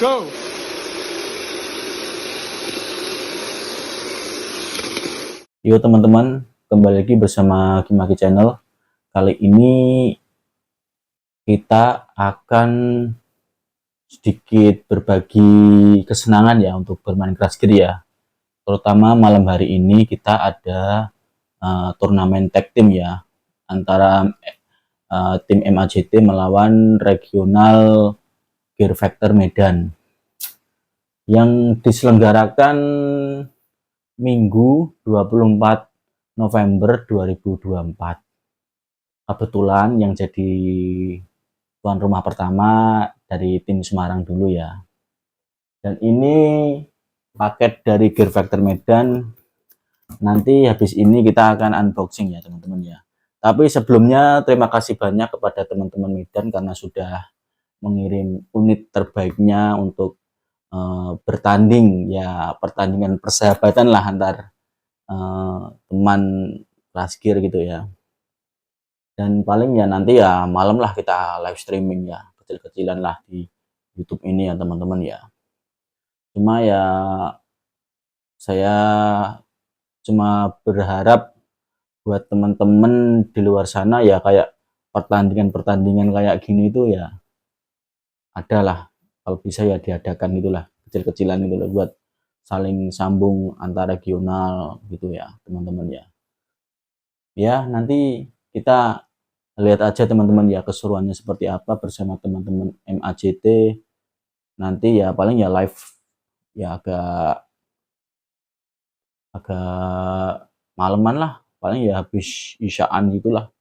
Go. Yo teman-teman, kembali lagi bersama Kimaki Channel. Kali ini kita akan sedikit berbagi kesenangan ya untuk bermain Crash Gear ya. Terutama malam hari ini kita ada turnamen tag team ya antara tim MAJT melawan regional Gear Factor Medan yang diselenggarakan Minggu 24 November 2024. Kebetulan yang jadi tuan rumah pertama dari tim Semarang dulu ya. Dan ini paket dari Gear Factor Medan. Nanti habis ini kita akan unboxing ya teman-teman ya. Tapi sebelumnya terima kasih banyak kepada teman-teman Medan karena sudah mengirim unit terbaiknya untuk bertanding ya, pertandingan persahabatan lah antar teman Crash Gear gitu ya. Dan paling ya nanti ya malam lah kita live streaming ya, kecil-kecilan lah di YouTube ini ya teman-teman ya. Cuma ya saya cuma berharap buat teman-teman di luar sana ya, kayak pertandingan-pertandingan kayak gini itu ya adalah kalau bisa ya diadakan itulah, kecil-kecilan itu loh, buat saling sambung antar regional gitu ya teman-teman ya. Ya nanti kita lihat aja teman-teman ya keseruannya seperti apa bersama teman-teman MAJT. Nanti ya paling ya live ya agak malaman lah, paling ya habis isyaan gitulah.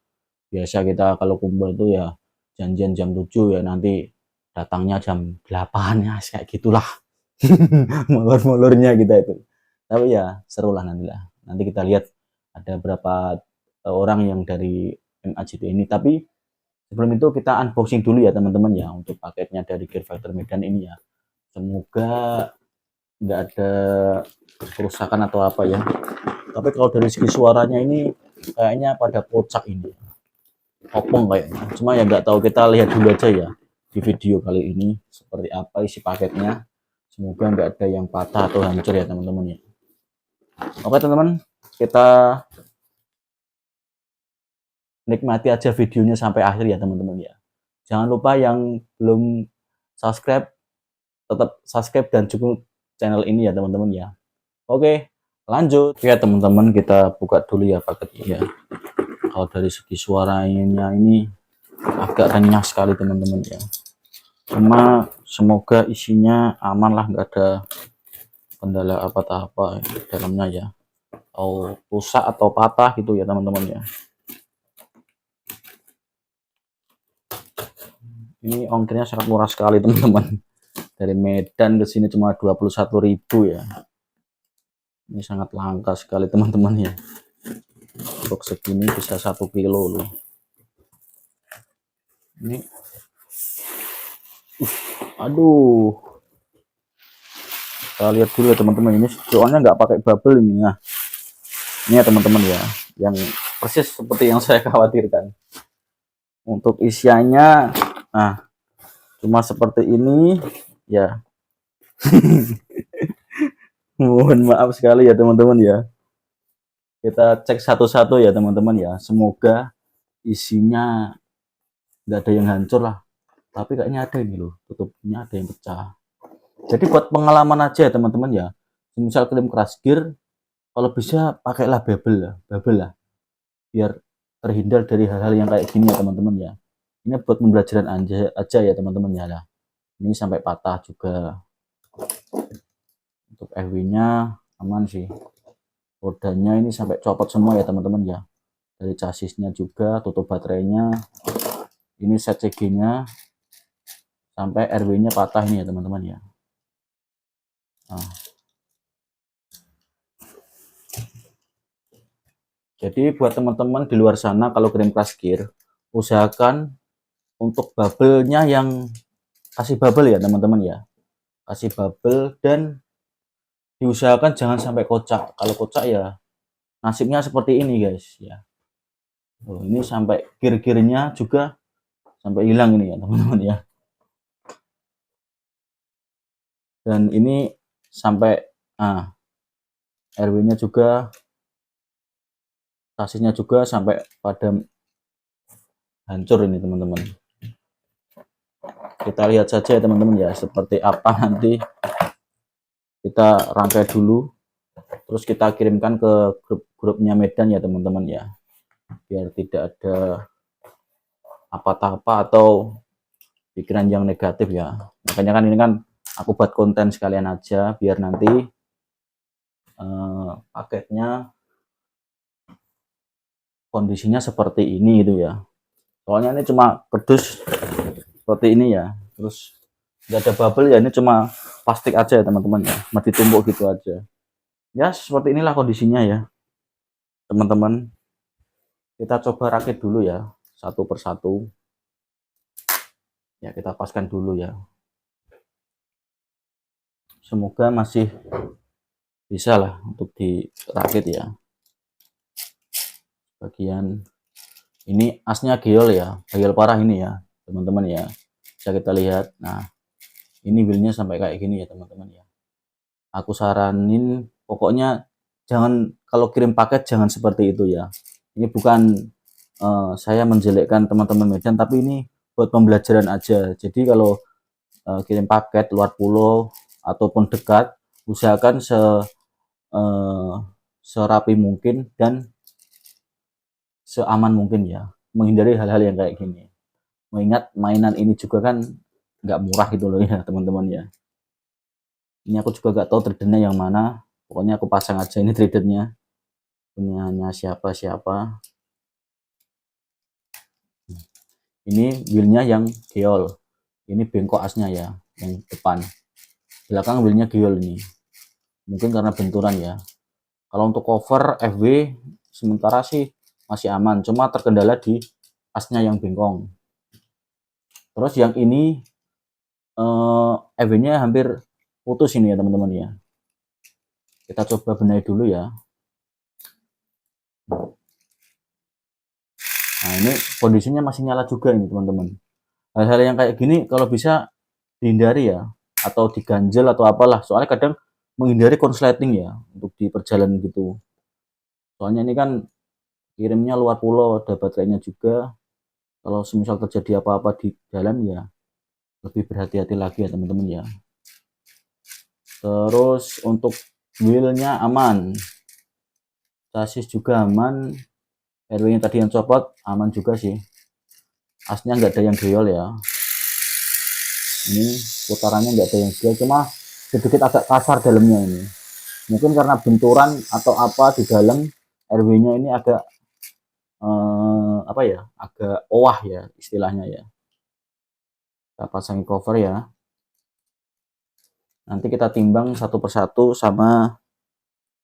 Biasa kita kalau kumpul itu ya janjian jam 7 ya, nanti datangnya jam 8 ya kayak gitulah. Molor-molornya kita itu. Tapi ya seru lah nanti lah. Nanti kita lihat ada berapa orang yang dari MAJT ini. Tapi sebelum itu kita unboxing dulu ya teman-teman ya untuk paketnya dari Gear Factor Medan ini ya. Semoga nggak ada kerusakan atau apa ya. Tapi kalau dari segi suaranya ini kayaknya pada kocak ini, opong kayaknya. Cuma ya nggak tahu, kita lihat dulu aja ya di video kali ini seperti apa isi paketnya. Semoga nggak ada yang patah atau hancur ya teman-teman ya. Oke teman-teman, kita nikmati aja videonya sampai akhir ya teman-teman ya. Jangan lupa yang belum subscribe, tetap subscribe dan dukung channel ini ya teman-teman ya. Oke, lanjut. Ya teman-teman, kita buka dulu ya paketnya ya. Kalau dari segi suaranya ini agak renyah sekali teman-teman ya. Cuma semoga isinya aman lah, nggak ada kendala apa-apa dalamnya ya. Atau rusak atau patah gitu ya teman-teman ya. Ini ongkirnya sangat murah sekali teman-teman. Dari Medan ke sini cuma 21.000 ya. Ini sangat langka sekali teman-teman ya. Untuk segini bisa 1 kilo loh. Ini aduh. Kita lihat dulu ya teman-teman, ini soalnya nggak pakai bubble ini ya. Ini ya teman-teman ya, yang persis seperti yang saya khawatirkan. Untuk isiannya, nah cuma seperti ini ya. Mohon maaf sekali ya teman-teman ya. Kita cek satu-satu ya teman-teman ya. Semoga isinya nggak ada yang hancur lah. Tapi kayaknya ada ini loh, tutupnya ada yang pecah. Jadi buat pengalaman aja ya teman-teman ya. Misal klaim Crash Gear, kalau bisa pakailah bubble lah, biar terhindar dari hal-hal yang kayak gini ya teman-teman ya. Ini buat pembelajaran aja ya teman-teman ya lah. Ini sampai patah juga. Untuk FW-nya aman sih. Rodanya ini sampai copot semua ya teman-teman ya. Dari chassisnya juga, tutup baterainya. Ini set CG-nya sampai RW-nya patah ini ya teman-teman ya. Nah. Jadi buat teman-teman di luar sana kalau kirim Crash Gear, usahakan untuk bubble-nya yang kasih bubble ya teman-teman ya. Kasih bubble dan diusahakan jangan sampai kocak. Kalau kocak ya nasibnya seperti ini guys ya. Oh, ini sampai gear-gearnya juga sampai hilang ini ya teman-teman ya. Dan ini sampai RW-nya juga, sasisnya juga sampai pada hancur ini teman-teman. Kita lihat saja ya teman-teman ya, seperti apa nanti. Kita rangkai dulu, terus kita kirimkan ke grupnya Medan ya teman-teman ya, biar tidak ada apa-apa atau pikiran yang negatif ya. Makanya kan ini kan aku buat konten sekalian aja, biar nanti paketnya kondisinya seperti ini gitu ya. Soalnya ini cuma kerdus seperti ini ya, terus nggak ada bubble ya, ini cuma plastik aja ya teman-teman ya, masih ditumpuk gitu aja ya. Seperti inilah kondisinya ya teman-teman. Kita coba rakit dulu ya, satu persatu ya, kita paskan dulu ya. Semoga masih bisa lah untuk dirakit ya. Bagian ini asnya geol ya, geol parah ini ya teman-teman ya, bisa kita lihat. Nah ini wheelnya sampai kayak gini ya teman-teman ya. Aku saranin pokoknya jangan, kalau kirim paket jangan seperti itu ya. Ini bukan saya menjelekkan teman-teman Medan, tapi ini buat pembelajaran aja. Jadi kalau kirim paket luar pulau ataupun dekat, usahakan serapi mungkin dan seaman mungkin ya, menghindari hal-hal yang kayak gini. Mengingat mainan ini juga kan nggak murah gitu loh ya teman-teman ya. Ini aku juga nggak tahu tradernya yang mana, pokoknya aku pasang aja ini tradernya, punyanya siapa. Ini wheelnya yang geol, ini bengkok asnya ya, yang depan. Belakang wheelnya geol ini, mungkin karena benturan ya. Kalau untuk cover FW sementara sih masih aman, cuma terkendala di asnya yang bengkong. Terus yang ini FW-nya hampir putus ini ya teman-teman ya. Kita coba benahi dulu ya. Nah ini kondisinya masih nyala juga ini teman-teman. Hal-hal yang kayak gini kalau bisa dihindari ya, atau diganjel atau apalah, soalnya kadang menghindari konsleting ya untuk di perjalanan gitu. Soalnya ini kan kirimnya luar pulau, ada baterainya juga. Kalau semisal terjadi apa-apa di jalan ya lebih berhati-hati lagi ya teman-teman ya. Terus untuk wheelnya aman, sasis juga aman, RW-nya tadi yang copot aman juga sih. Asnya nggak ada yang geol ya. Ini putarannya nggak ada yang geol, cuma sedikit agak kasar dalamnya ini. Mungkin karena benturan atau apa di dalam, RW-nya ini agak apa ya, agak owah ya istilahnya ya. Kita pasang cover ya. Nanti kita timbang satu persatu sama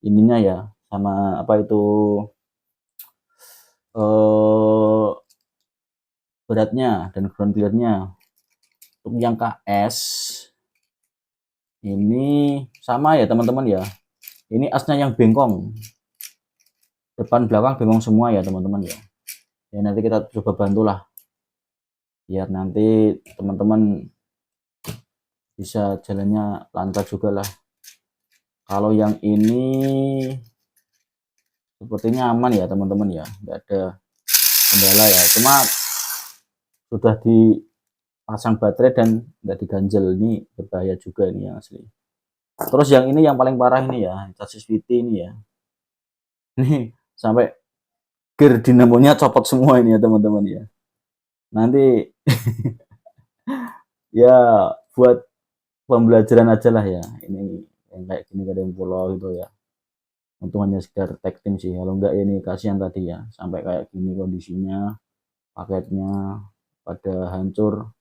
ininya ya, sama apa itu beratnya dan ground clearnya. Untuk yang KS ini sama ya teman-teman ya. Ini asnya yang bengkong, depan belakang bengkong semua ya teman-teman ya. Ya nanti kita coba bantulah biar nanti teman-teman bisa jalannya lancar juga lah. Kalau yang ini sepertinya aman ya teman-teman ya, nggak ada kendala ya, cuma sudah dipasang baterai dan nggak diganjel, ini berbahaya juga ini yang asli. Terus yang ini yang paling parah ini ya, chassis VT ini ya, ini sampai gear dinamonya copot semua ini ya teman-teman ya. Nanti ya buat pembelajaran aja lah ya, ini yang kayak gini kadang pulau gitu ya. Untung hanya sekedar tag team sih, kalau enggak ya ini kasihan tadi ya, sampai kayak gini kondisinya, paketnya pada hancur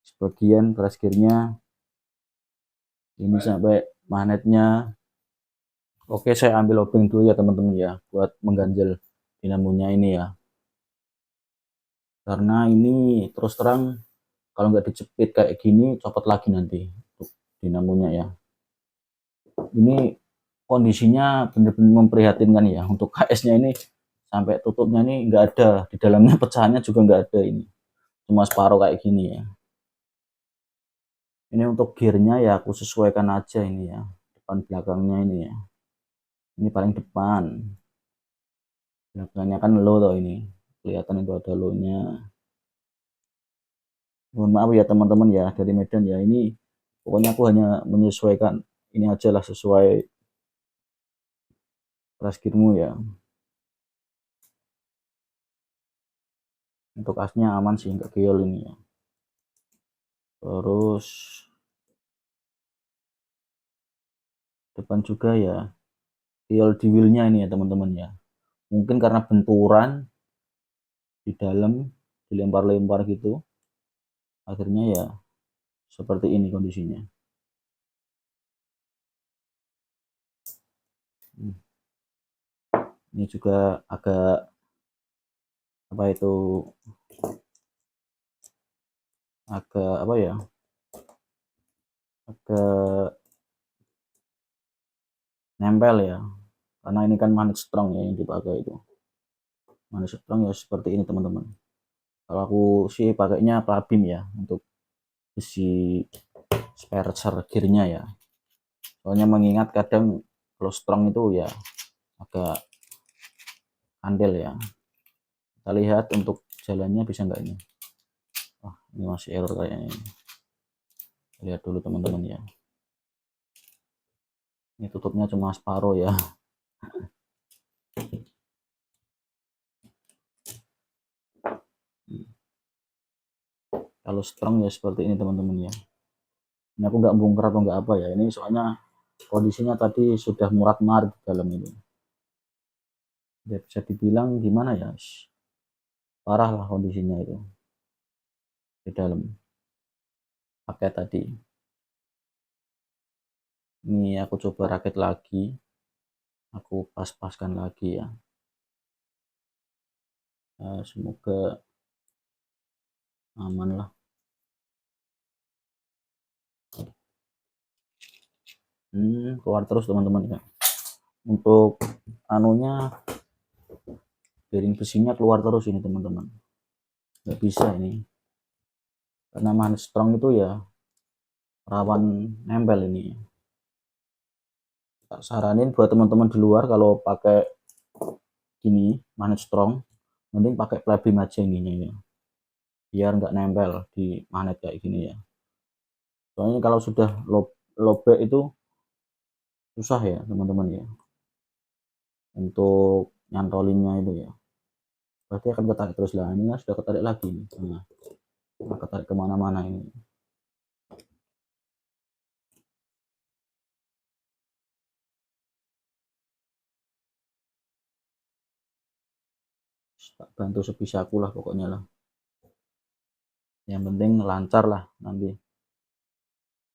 sebagian, crash gearnya ini sampai magnetnya. Oke, saya ambil lobeng dulu ya teman-teman ya, buat mengganjel dinamonya ini ya, karena ini terus terang kalau nggak dijepit kayak gini copot lagi nanti untuk dinamonya ya. Ini kondisinya benar-benar memprihatinkan ya, untuk KS-nya ini sampai tutupnya ini nggak ada, di dalamnya pecahannya juga nggak ada, ini cuma separuh kayak gini ya. Ini untuk gearnya ya aku sesuaikan aja ini ya, depan belakangnya ini ya, ini paling depan, belakangnya kan low toh, ini kelihatan itu ada low nya. Mohon maaf ya teman-teman ya dari Medan ya, ini pokoknya aku hanya menyesuaikan ini aja lah, sesuai keras gearmu ya. Untuk asnya aman sih, enggak keol ini ya. Terus depan juga ya keol di wheelnya ini ya teman-teman ya, mungkin karena benturan di dalam, dilempar-lempar gitu, akhirnya ya seperti ini kondisinya. Ini juga agak apa itu, agak apa ya, agak nempel ya, karena ini kan manik strong ya yang dipakai itu. Manik strong ya seperti ini teman-teman. Kalau aku sih pakainya Plabim ya untuk isi spare gearnya ya. Soalnya mengingat kadang kalau strong itu ya agak andel ya. Kita lihat untuk jalannya bisa nggak ini. Wah, ini masih error kayaknya ini. Lihat dulu teman-teman ya. Ini tutupnya cuma separuh ya. Kalau strong ya seperti ini teman-teman ya. Ini aku nggak bongkar atau nggak apa ya. Ini soalnya kondisinya tadi sudah murat-marit di dalam ini. Ya, bisa dibilang gimana ya, parah lah kondisinya itu di dalam pakai tadi. Ini aku coba rakit lagi, aku pas-paskan lagi ya. Semoga aman lah. Keluar terus teman-teman ya. Untuk anunya, bearing besinya keluar terus ini teman-teman, nggak bisa ini karena manis strong itu ya rawan nempel ini. Tak saranin buat teman-teman di luar kalau pakai gini manis strong, mending pakai Plabim aja ininya ya, biar nggak nempel di magnet kayak gini ya. Soalnya kalau sudah lobek itu susah ya teman-teman ya, untuk nyantolinnya itu ya, berarti akan ketarik terus lah. Ini kan sudah ketarik lagi nih. Nah, ketarik kemana-mana ini. Tak bantu sebisa aku lah pokoknya lah, yang penting lancar lah nanti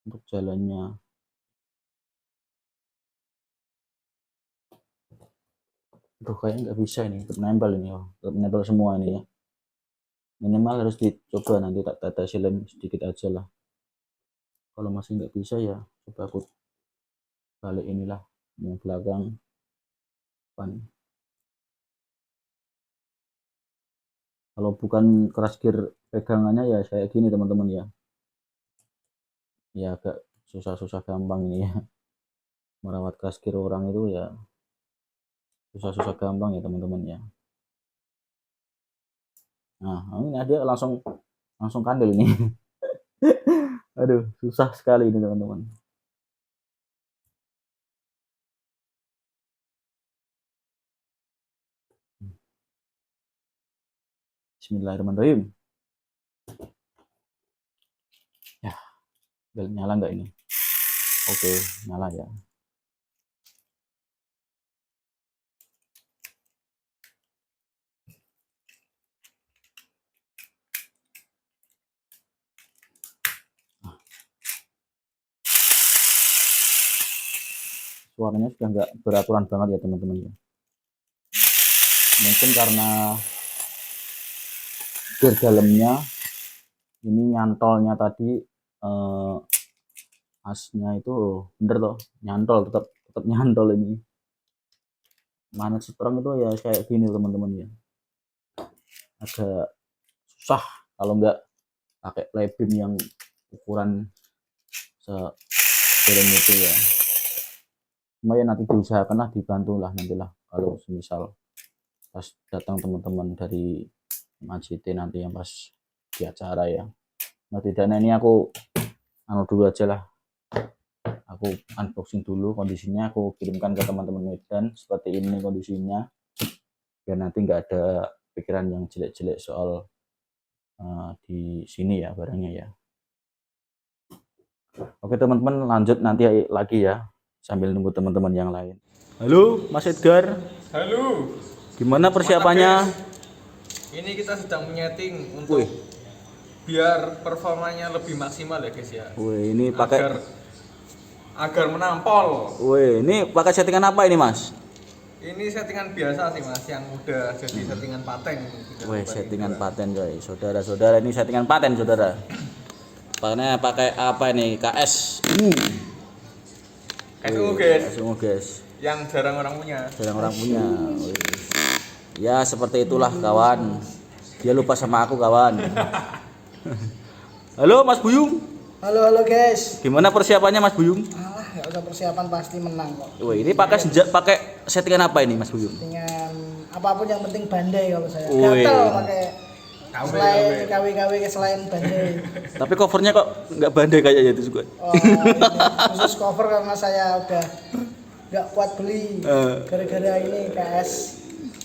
untuk jalannya. Tuh kayaknya nggak bisa ini, tetap nempel ini ya, tetap nempel semua ini ya. Minimal harus dicoba, nanti tak tetesin lem sedikit aja lah. Kalau masih nggak bisa ya coba aku balik inilah yang belakang depan. Kalau bukan keras gear pegangannya ya kayak gini teman-teman ya, ya agak susah-susah gampang ini ya. Merawat keras gear orang itu ya susah-susah gampang ya teman-teman ya. Nah ini dia langsung langsung kandel ini. Aduh susah sekali ini teman-teman. Bismillahirrahmanirrahim. Ya, nyala nggak ini? Oke, nyala ya. Suaranya sudah nggak beraturan banget ya teman-teman ya. Mungkin karena gear dalamnya ini nyantolnya tadi, asnya itu bener loh, nyantol, tetap tetap nyantol ini. Mana strong itu ya kayak gini teman-teman ya, agak susah kalau nggak pakai Plabim yang ukuran sebelum itu ya. Cuma ya nanti diusahakan lah, dibantu lah nantilah kalau semisal pas datang teman-teman dari MAJT nanti yang pas di acara ya. Nah tidaknya ini aku dulu aja lah, aku unboxing dulu kondisinya, aku kirimkan ke teman-teman Medan seperti ini kondisinya, biar nanti nggak ada pikiran yang jelek-jelek soal di sini ya barangnya ya. Oke teman-teman, lanjut nanti lagi ya sambil nunggu teman-teman yang lain. Halo Mas Edgar. Halo. Gimana persiapannya? Ini kita sedang menyeting untuk biar performanya lebih maksimal ya guys ya. Wih, ini pakai agar menampol. Wih, ini pakai settingan apa ini Mas? Ini settingan biasa sih Mas, yang udah jadi settingan paten. Wih, settingan paten guys. Saudara-saudara, ini settingan paten saudara. Pakai apa ini? KS. KSU guys. KSU guys. Yang jarang orang punya. Jarang orang punya. Wih. Ya seperti itulah kawan. Dia lupa sama aku kawan. Halo Mas Buyung. Halo guys. Gimana persiapannya Mas Buyung? Alah, nggak usah persiapan, pasti menang kok. Wih, ini pakai settingan apa ini Mas Buyung? Dengan apapun yang penting bandai kalau saya. Wih. Gatel pakai selain KW selain bandai. Tapi covernya kok nggak bandai kayaknya itu juga. Oh, ini khusus cover karena saya udah nggak kuat beli. Gara-gara ini KS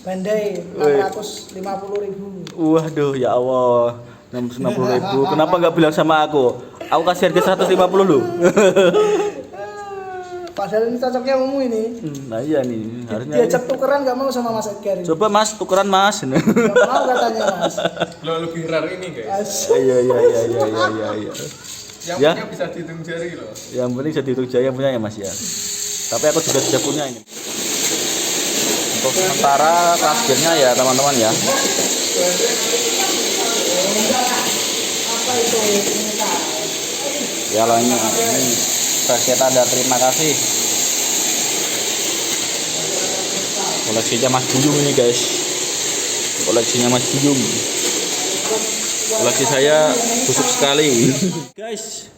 bandai 650.000. Waduh, ya Allah. 650.000. Kenapa nggak bilang sama aku? Aku kasih harga 150 loh. Padahal ini cocoknya umum ini. Nah iya nih, harusnya. Diajak tukeran nggak mau sama Mas Edgar ini. Coba Mas, tukeran Mas. Nggak mau katanya Mas. Lo lebih rare ini guys. Iya. Yang Ya. punya bisa dihitung jari loh. Yang penting saya dihitung jaya punya ya Mas ya. Tapi aku juga sudah punya ini. Untuk sementara kasirnya ya teman-teman ya. Apa itu? Ya lah ini kita ada terima kasih. Koleksinya Mas Buyung ini guys. Koleksinya Mas Buyung. Koleksi saya busuk sekali. Guys,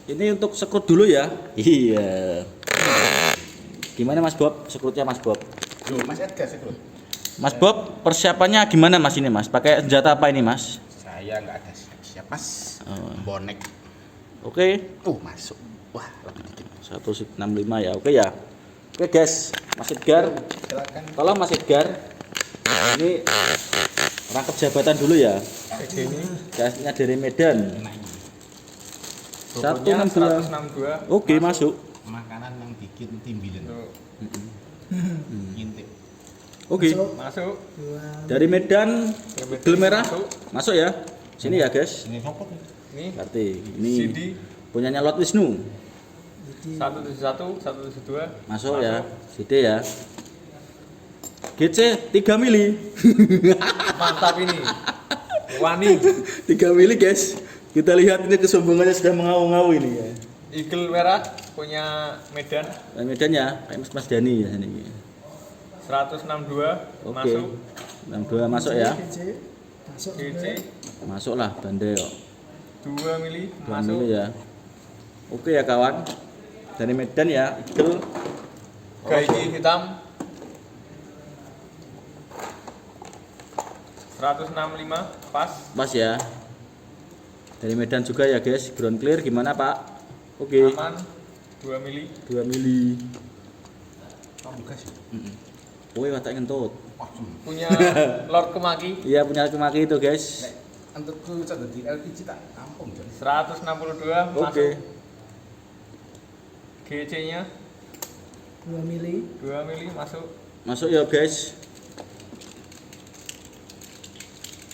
ini untuk sekrut dulu ya. Iya. Gimana Mas Bob? Sekrutnya Mas Bob. Loh, Mas Edgar sekrut. Mas Bob, persiapannya gimana Mas ini Mas? Pakai senjata apa ini Mas? Saya nggak ada siap Mas. Bonek. Oke. Masuk. Wah, lebih dikit. 165 ya. Oke ya. Oke guys, Mas Edgar. Silakan. Tolong Mas Edgar. Ini rangkap jabatan dulu ya. Ini Gasnya dari Medan. bobotnya 162. 162. Oke, masuk. Makanan yang bikin timbilin. Tuh, Ngintip. Oke. masuk. Dari Medan, Gel Merah. Masuk. Masuk ya. Sini ya, guys. Ini sopot nih. Ini Berarti ini CD punyanya Lot Wisnu. 171, 172. Masuk ya. CD ya. GC 3 mili. Mantap ini. Wani. 3 mili, guys. Kita lihat ini kesombongannya sudah mengau-ngau ini ya. Eagle merah punya Medan Nah, Medan ya, kayak Mas Dani ya sini. 162 Oke. masuk. 62 masuk ya. Masuk. GC Masuklah bandel. 2 mili 2 masuk. mili ya. Oke ya kawan. Dari Medan ya, Eagle. Gaiki hitam 165 pas. Pas ya. Dari Medan juga ya guys, ground clear gimana Pak? Oke. Aman 2 mili. 2 mili. Kamu gas. Woi watak ngentut. Punya Lord Kemaki Iya punya kemaki itu guys. Antutku cak di LPG tak kampung jadi. 162 Oke. masuk. GC nya 2 mili. 2 mili masuk. Masuk ya guys.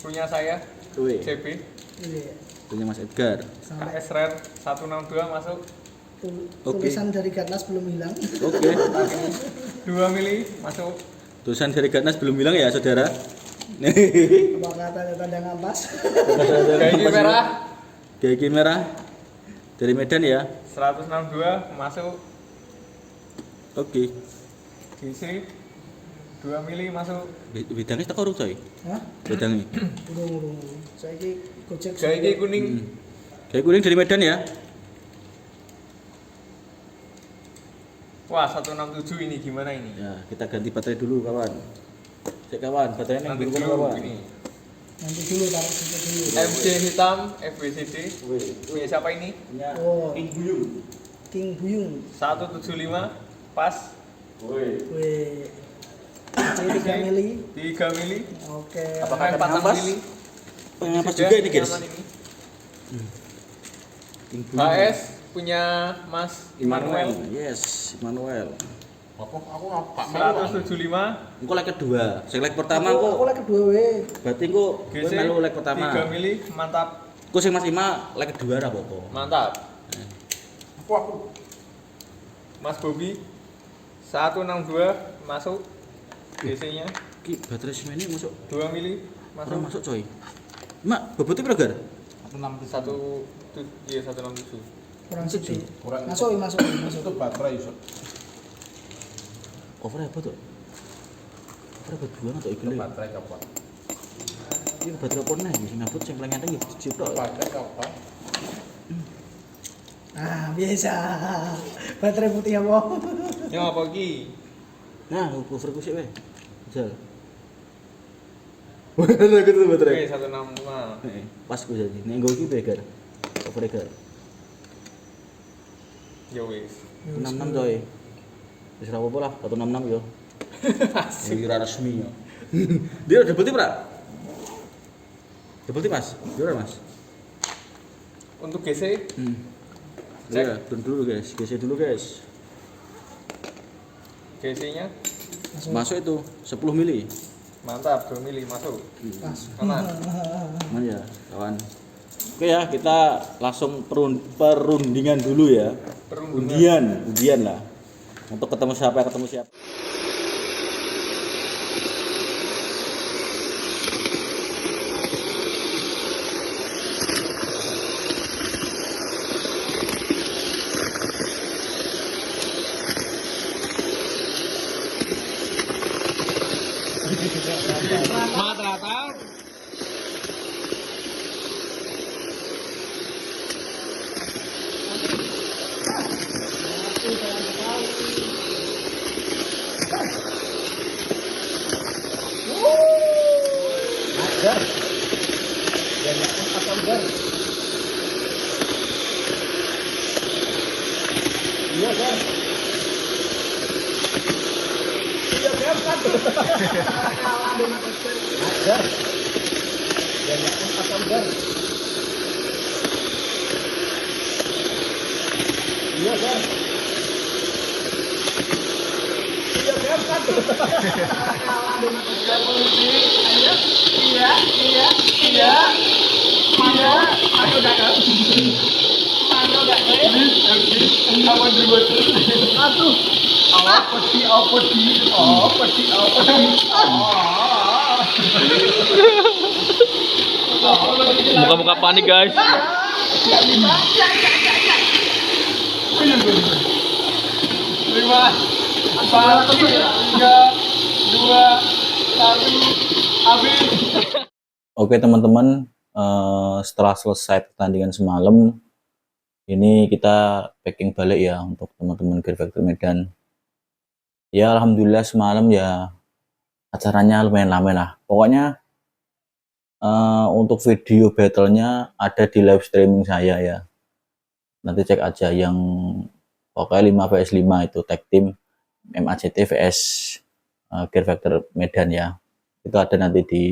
Punya saya Woi. CB Iya. Punya Mas Edgar. Sampai KS Rare 162 masuk. Oke. tulisan dari Gatnas belum hilang. Oke. 2 mili masuk. Tulisan dari Gatnas belum bilang ya saudara. Apakah tanda-tanda ngampas? Gaiki merah Gaiki merah dari Medan ya. 162 masuk. Oke. GC 2 mili masuk. Bidangnya tak urut coy. Hah? Bidangnya. Urung. Saya Gojek. Gaiki kuning Gaiki kuning dari Medan ya. Wah, 167 ini gimana ini? Ya, kita ganti baterai dulu kawan. Cek kawan, baterainya yang Nanti dulu dulu kawan. ini. Nanti dulu taruh situ dulu. MC hitam, FBCD. Punya siapa ini? Punya Oh. King Buyung. King Buyung. 175 pas Wih. Ini 3 mili. 3 mili. Oke. Apakah ada 4 pengampas? mili. Pengampas Sudah, juga ini guys. nyaman ini. King Buyung. HS punya Mas Immanuel. Yes, Immanuel. Aku ngapa? 175. Engko leg kedua. Sing leg pertama Aku engko lagi kedua we. berarti engko kowe GC melu leg pertama. 3 mili, mantap. Engko sing Mas Ima leg kedua ra apa-apa. Mantap. Aku. Mas Bobi 162 masuk. GC-nya Ki baterai semene masuk 2 mili ora masuk. masuk coy. Mak, bobotnya berapa gar? 167. Iya 167. Kurang sedikit. Kurang. Masuk. Itu baterai Yusuf. Over apa tuh? Over apa dua atau Itu iki lho? baterai copot. Iki baterai apa nih? Sing ngabut sing paling enteng ya dijiplok. Baterai copot. Ah, biasa. Baterai putih apa? Yang apa ki? Nah, over ku sik weh. Jal. Bener aku tuh Oke, baterai. 165. Pas ku jadi. Nek nggo iki begar. Over gar. Ya wis. 66 coy. Wis ora apa-apa lah, 166 yo. Iki ora resmi yo. Dia udah bukti, Pra? Udah bukti, Mas? Dia Mas? Untuk GC Cek. Ya, turun dulu guys. GC dulu guys. GC-nya Masuk itu 10 mili. mantap, 2 mili masuk. Pas. Aman. Aman ya, kawan. Oke ya, kita langsung perundingan dulu ya. Undian lah. Untuk ketemu siapa. Muka-muka panik guys. Lima, empat, tiga, dua, satu, habis. Oke teman-teman, setelah selesai pertandingan semalam, ini kita packing balik ya untuk teman-teman Gear Factory Medan. Ya alhamdulillah semalam ya acaranya lumayan lama lah. Pokoknya untuk video battlenya ada di live streaming saya ya. Nanti cek aja yang pokoknya 5 vs 5 itu tag team MACT vs Gear Factory Medan ya. Itu ada nanti di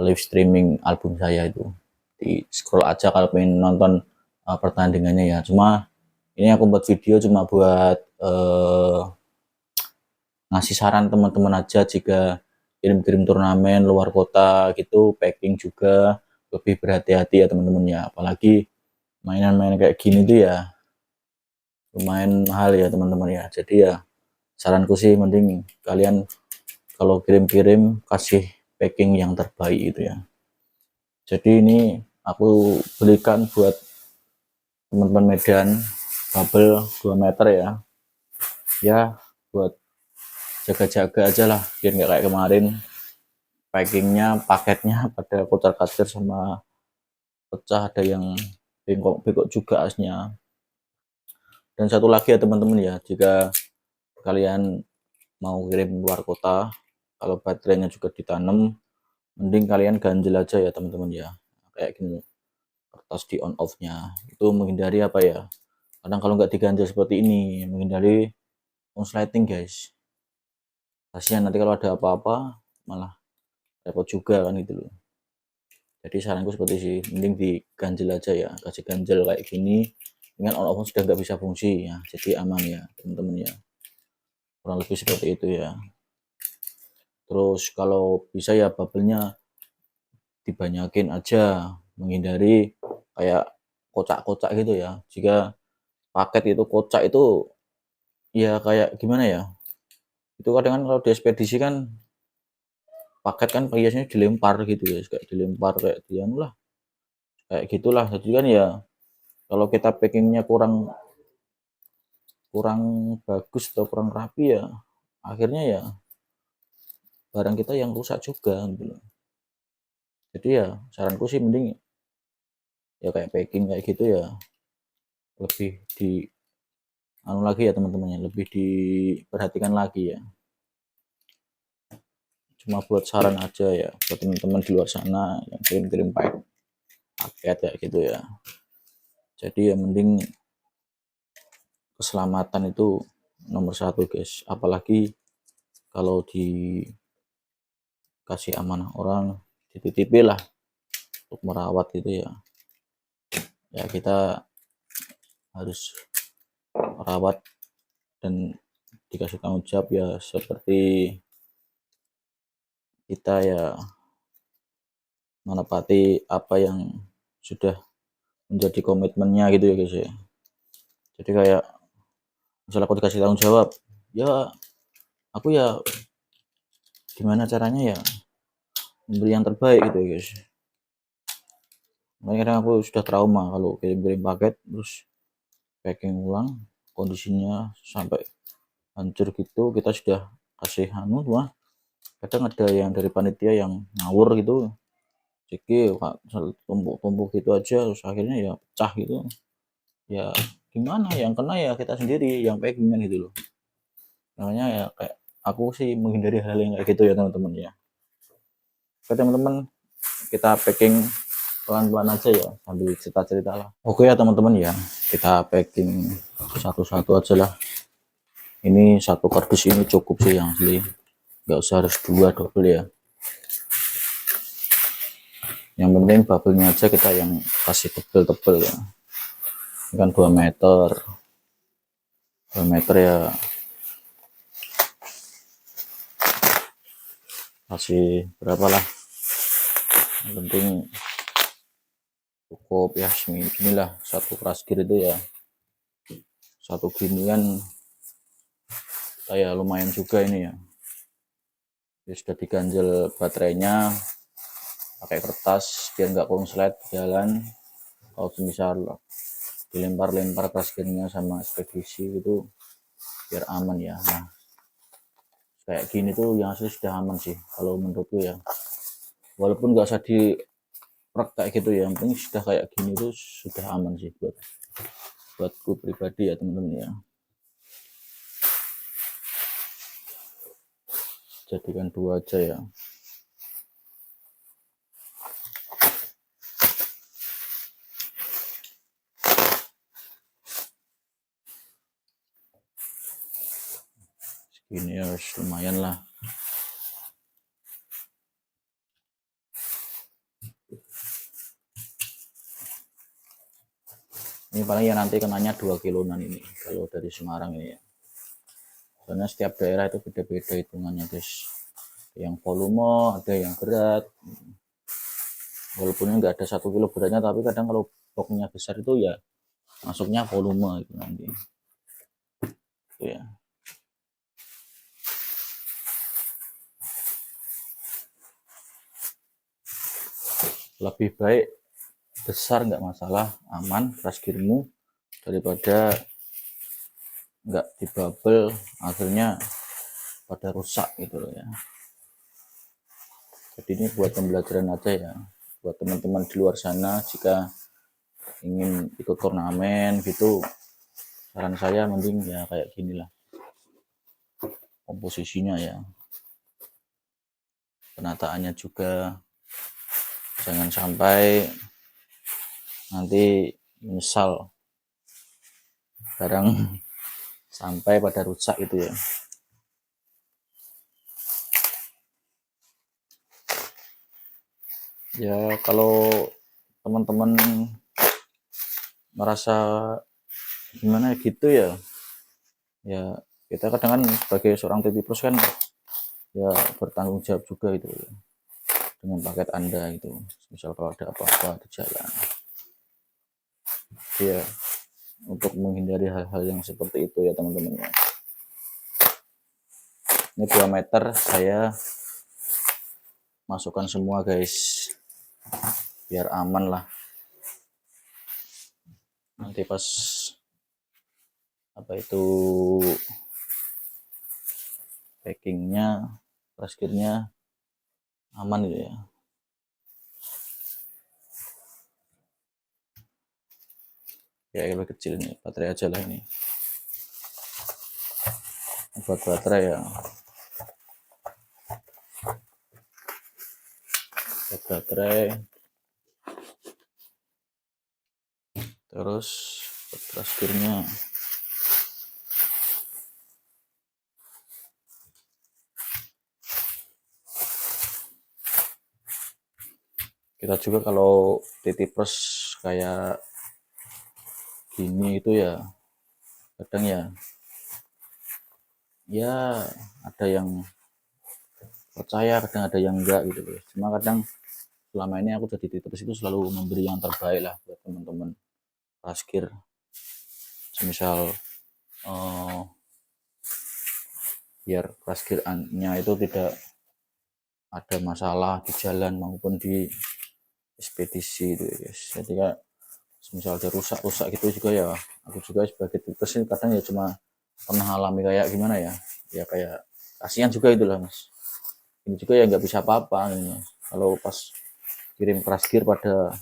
live streaming album saya itu. Di scroll aja kalau pengen nonton pertandingannya ya. Cuma ini aku buat video cuma buat ngasih saran teman-teman aja jika kirim-kirim turnamen luar kota gitu, packing juga lebih berhati-hati ya teman-teman ya. Apalagi mainan-mainan kayak gini tuh ya lumayan mahal ya teman-teman ya. Jadi ya saranku sih mending kalian kalau kirim-kirim kasih packing yang terbaik itu ya. Jadi ini aku belikan buat teman-teman Medan bubble 2 meter ya. Ya buat jaga-jaga aja lah biar nggak kayak kemarin packingnya paketnya pada kocar-kacir sama pecah, ada yang bengkok-bengkok juga asnya. Dan satu lagi ya teman-teman ya, jika kalian mau kirim luar kota, kalau baterainya juga ditanam, mending kalian ganjel aja ya teman-teman ya, kayak gini kertas di on off nya itu menghindari apa ya, kadang kalau nggak diganjel seperti ini menghindari konsleting guys, kasihan nanti kalau ada apa-apa malah repot juga kan gitu loh. Jadi saranku seperti sih, mending diganjel aja ya, kasih ganjel kayak gini dengan on off sudah nggak bisa fungsi ya, jadi aman ya teman-teman ya, kurang lebih seperti itu ya. Terus kalau bisa ya bubble-nya dibanyakin aja, menghindari kayak kocak-kocak gitu ya. Jika paket itu kocak itu ya kayak gimana ya, itu kadang kan kalau di ekspedisi kan paket kan biasanya dilempar gitu ya, kayak dilempar kayak dianu lah, kayak gitulah. Jadi kan ya kalau kita packingnya kurang kurang bagus atau kurang rapi ya, akhirnya ya barang kita yang rusak juga gitu loh. Jadi ya saranku sih mending ya kayak packing kayak gitu ya, lebih di anu lagi ya teman-teman ya, lebih diperhatikan lagi ya. Cuma buat saran aja ya buat teman-teman di luar sana yang kirim-kirim paket ya gitu ya. Jadi ya mending keselamatan itu nomor satu guys, apalagi kalau dikasih amanah orang, dititipi lah untuk merawat gitu ya, ya kita harus merawat dan dikasih tanggung jawab ya, seperti kita ya menepati apa yang sudah menjadi komitmennya gitu ya guys ya. Jadi kayak misalnya aku dikasih tanggung jawab ya, aku ya gimana caranya ya memberi yang terbaik gitu ya guys. Makanya kadang aku sudah trauma kalau kirim-kirim paket terus packing ulang kondisinya sampai hancur gitu, kita sudah kasih anu wah, kadang ada yang dari panitia yang ngawur gitu, jadi tumpuk-tumpuk gitu aja terus akhirnya ya pecah gitu ya. Gimana yang kena ya kita sendiri yang packingan gitu loh. Makanya ya kayak aku sih menghindari hal yang kayak gitu ya teman-teman ya. Oke teman-teman, kita packing pelan-pelan aja ya sambil cerita-cerita lah. Oke ya teman-teman ya, kita packing satu-satu aja lah. Ini satu kardus ini cukup sih yang asli, nggak usah harus dua double ya. Yang penting bubble-nya aja kita yang kasih tebel-tebel ya. Ini kan 2 meter 2 meter ya, kasih berapa lah, yang penting cukup ya segini lah. Satu prasgir itu ya satu gini kan kayak lumayan juga ini ya. Ini sudah diganjel baterainya pakai kertas biar nggak konslet jalan. Kalau misal dilempar-lempar prasgirnya sama ekspedisi itu biar aman ya. Nah kayak gini tuh yang asli sudah aman sih kalau menurutku ya, walaupun nggak usah di kayak gitu ya, yang penting sudah kayak gini tuh sudah aman sih buatku pribadi ya teman-teman ya. Jadikan 2 aja ya. Segini ya lumayan lah. Ini paling ya nanti kenanya 2 kiloan ini kalau dari Semarang ini ya. Soalnya setiap daerah itu beda-beda hitungannya guys. Yang volume, ada yang berat. Walaupun nggak ada 1 kilo beratnya, tapi kadang kalau boxnya besar itu ya masuknya volume itu nanti. Itu ya. Lebih baik besar nggak masalah, aman prasgirmu, daripada nggak dibubble akhirnya pada rusak gitu loh ya. Jadi ini buat pembelajaran aja ya buat teman-teman di luar sana, jika ingin ikut turnamen gitu saran saya mending ya kayak gini lah komposisinya ya, penataannya juga jangan sampai nanti menyesal barang sampai pada rusak itu ya. Ya kalau teman-teman merasa gimana gitu ya, ya kita kadang kan sebagai seorang titip pros kan ya bertanggung jawab juga itu ya, dengan paket Anda gitu, misal kalau ada apa-apa di jalan ya, untuk menghindari hal-hal yang seperti itu ya teman-teman ya. Ini 2 meter saya masukkan semua guys, biar aman lah, nanti pas apa itu packingnya, praskirnya aman gitu ya. Ya lebih kecil nih, baterai aja lah ini buat baterai ya, buat baterai, terus buat praskirnya. Kita juga kalau titip pros kayak gini itu ya kadang ya ada yang percaya, kadang ada yang enggak gitu loh. Cuma kadang selama ini aku jadi titip pros itu selalu memberi yang terbaik lah buat teman-teman praskir. Misal biar praskirnya itu tidak ada masalah di jalan maupun di ekspedisi itu ya guys. Jadi kayak misal ada rusak-rusak gitu juga ya, aku juga sebagai tipes ini kadang ya cuma pernah alami kayak gimana ya, ya kayak kasihan juga itulah mas, ini juga ya nggak bisa apa-apa gitu. Kalau pas kirim praskir pada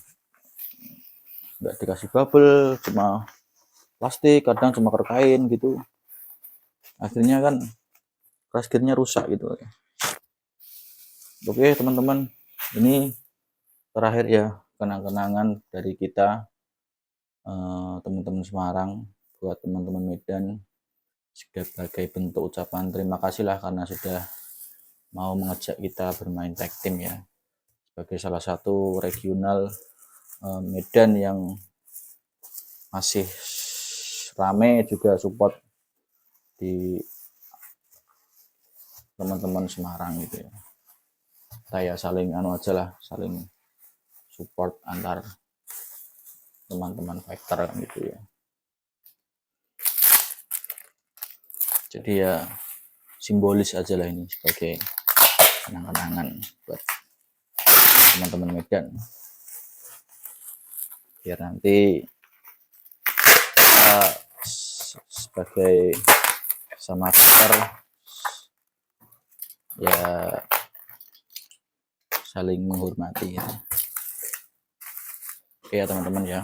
nggak dikasih bubble, cuma plastik, kadang cuma kain gitu, akhirnya kan praskirnya rusak gitu. Oke teman-teman, ini terakhir ya kenang-kenangan dari kita teman-teman Semarang buat teman-teman Medan, sebagai bentuk ucapan terima kasih lah karena sudah mau mengajak kita bermain tag team ya, sebagai salah satu regional Medan yang masih rame juga support di teman-teman Semarang gitu ya. Kita ya saling aja lah, saling support antar teman-teman fighter gitu ya. Jadi ya simbolis aja lah ini sebagai kenang-kenangan buat teman-teman Medan, biar nanti sebagai sama fighter ya saling menghormati ya. Oke ya teman-teman ya.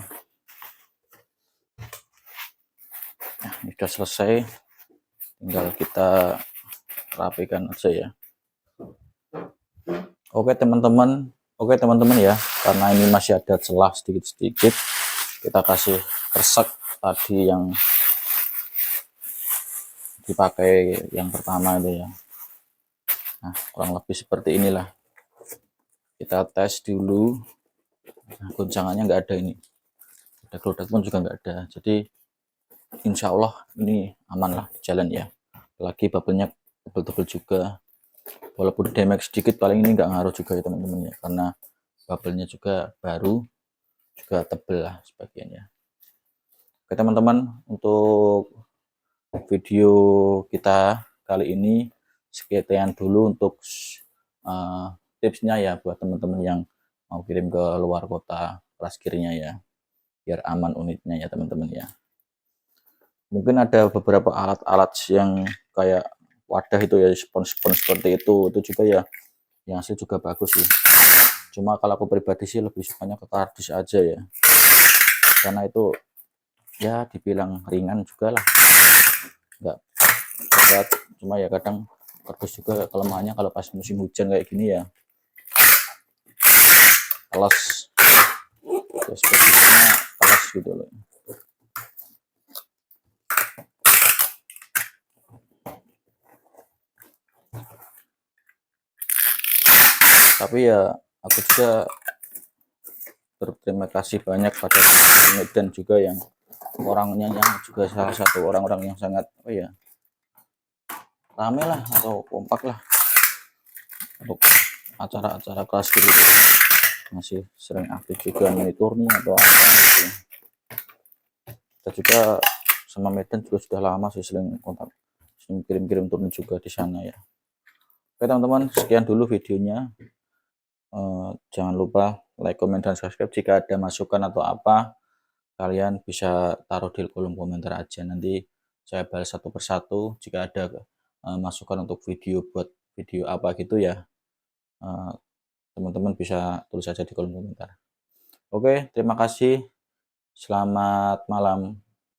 Nah, ini sudah selesai, tinggal kita rapikan aja ya. Oke teman-teman ya, karena ini masih ada celah sedikit-sedikit, kita kasih kresek tadi yang dipakai yang pertama itu ya. Nah kurang lebih seperti inilah, kita tes dulu. Nah, goncangannya nggak ada, ini ada geludak pun juga nggak ada, jadi insya Allah ini aman lah di jalan ya. Lagi bubble-nya tebel-tebel juga, walaupun damage sedikit paling ini nggak ngaruh juga ya teman-teman ya, karena bubble-nya juga baru, juga tebel lah sebagian ya. Oke teman-teman, untuk video kita kali ini sekian dulu untuk tipsnya ya buat teman-teman yang mau kirim ke luar kota praskirnya ya, biar aman unitnya ya teman-teman ya. Mungkin ada beberapa alat-alat yang kayak wadah itu ya, spons-spons seperti itu juga ya, yang hasil juga bagus sih. Cuma kalau aku pribadi sih lebih sukanya ke kardus aja ya, karena itu ya dibilang ringan juga lah, nggak berat, cuma ya kadang kardus juga kelemahannya kalau pas musim hujan kayak gini ya alas, terus posisinya alas gitu loh. Tapi ya aku juga berterima kasih banyak pada teman-teman Medan juga yang orangnya yang juga salah satu orang-orang yang sangat apa ya, rame lah atau kompak lah untuk acara-acara kelas gitu, masih sering aktif juga monitornya atau apa gitu. Kita juga sama Medan juga sudah lama sih sering kontak, sering kirim-kirim turun juga di sana ya. Oke teman-teman, sekian dulu videonya. Jangan lupa like, comment, dan subscribe. Jika ada masukan atau apa, kalian bisa taruh di kolom komentar aja, nanti saya balas satu persatu. Jika ada masukan untuk video buat video apa gitu ya, teman-teman bisa tulis saja di kolom komentar. Oke, terima kasih, selamat malam.